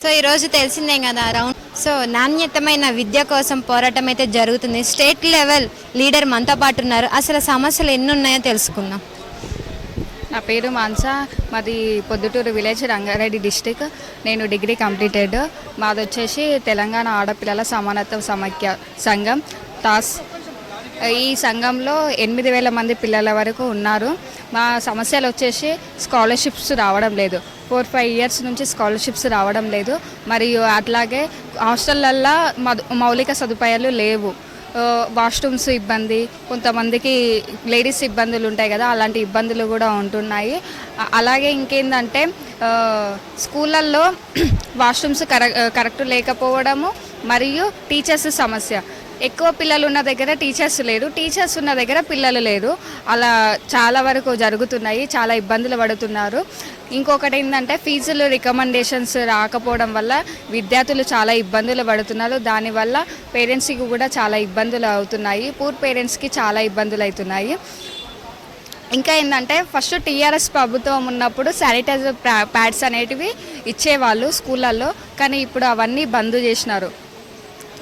So ఈరోజు తెలిసిందే కదా రౌండ్. సో నాణ్యతమైన విద్య కోసం పోరాటం అయితే జరుగుతుంది. స్టేట్ లెవెల్ లీడర్ మనతో పాటు ఉన్నారు. అసలు సమస్యలు ఎన్ని ఉన్నాయో తెలుసుకుందాం. నా పేరు మాన్సా. మాది పొద్దుటూరు విలేజ్, రంగారెడ్డి డిస్టిక్. నేను డిగ్రీ కంప్లీటెడ్. మాది వచ్చేసి తెలంగాణ ఆడపిల్లల సమానత్వ సమైక్య సంఘం టాస్. ఈ సంఘంలో 8,000 మంది పిల్లల వరకు ఉన్నారు. మా సమస్యలు వచ్చేసి స్కాలర్షిప్స్ రావడం లేదు. 4-5 ఇయర్స్ నుంచి స్కాలర్షిప్స్ రావడం లేదు. మరియు అట్లాగే హాస్టళ్ళల్లో మౌలిక సదుపాయాలు లేవు. వాష్రూమ్స్ ఇబ్బంది, కొంతమందికి లేడీస్ ఇబ్బందులు ఉంటాయి కదా, అలాంటి ఇబ్బందులు కూడా ఉంటున్నాయి. అలాగే ఇంకేందంటే స్కూళ్ళల్లో వాష్రూమ్స్ కరెక్ట్ లేకపోవడము, మరియు టీచర్స్ సమస్య. ఎక్కువ పిల్లలు ఉన్న దగ్గర టీచర్స్ లేరు, టీచర్స్ ఉన్న దగ్గర పిల్లలు లేరు. అలా చాలా వరకు జరుగుతున్నాయి, చాలా ఇబ్బందులు పడుతున్నారు. ఇంకొకటి ఏంటంటే ఫీజులు రికమెండేషన్స్ రాకపోవడం వల్ల విద్యార్థులు చాలా ఇబ్బందులు పడుతున్నారు. దానివల్ల పేరెంట్స్కి కూడా చాలా ఇబ్బందులు అవుతున్నాయి. పూర్ పేరెంట్స్కి చాలా ఇబ్బందులు అవుతున్నాయి. ఇంకా ఏంటంటే ఫస్ట్ టీఆర్ఎస్ ప్రభుత్వం ఉన్నప్పుడు శానిటైజర్ ప్యాడ్స్ అనేటివి ఇచ్చేవాళ్ళు స్కూళ్ళల్లో, కానీ ఇప్పుడు అవన్నీ బంద్ చేసినారు.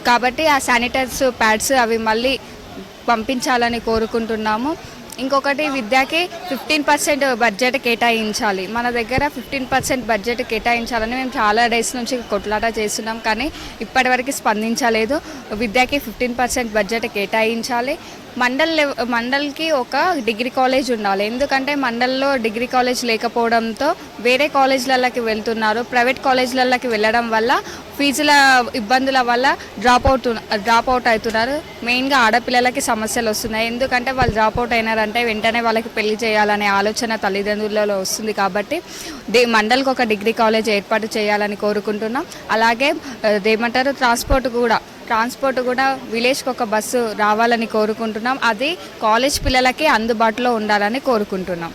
కాబట్టి ఆ శానిటైజర్స్ ప్యాడ్స్ అవి మళ్ళీ పంపించాలని కోరుకుంటున్నాము. ఇంకొకటి విద్యకి 15% బడ్జెట్ కేటాయించాలి. మన దగ్గర 15% బడ్జెట్ కేటాయించాలని మేము చాలా డేస్ నుంచి కొట్లాట చేస్తున్నాం, కానీ ఇప్పటివరకు స్పందించలేదు. విద్యకి 15% బడ్జెట్ కేటాయించాలి. మండల్కి ఒక డిగ్రీ కాలేజ్ ఉండాలి. ఎందుకంటే మండల్లో డిగ్రీ కాలేజ్ లేకపోవడంతో వేరే కాలేజీలకి వెళ్తున్నారు. ప్రైవేట్ కాలేజీలకి వెళ్ళడం వల్ల ఫీజుల ఇబ్బందుల వల్ల డ్రాప్ అవుట్ అవుతున్నారు. మెయిన్గా ఆడపిల్లలకి సమస్యలు వస్తున్నాయి. ఎందుకంటే వాళ్ళు డ్రాప్ అవుట్ అయినారంటే వెంటనే వాళ్ళకి పెళ్లి చేయాలనే ఆలోచన తల్లిదండ్రులలో వస్తుంది. కాబట్టి మండల్కి ఒక డిగ్రీ కాలేజ్ ఏర్పాటు చేయాలని కోరుకుంటున్నాం. అలాగే ఏమంటారు ట్రాన్స్పోర్ట్ కూడా విలేజ్కి ఒక బస్సు రావాలని కోరుకుంటున్నాం. అది కాలేజ్ పిల్లలకి అందుబాటులో ఉండాలని కోరుకుంటున్నాం.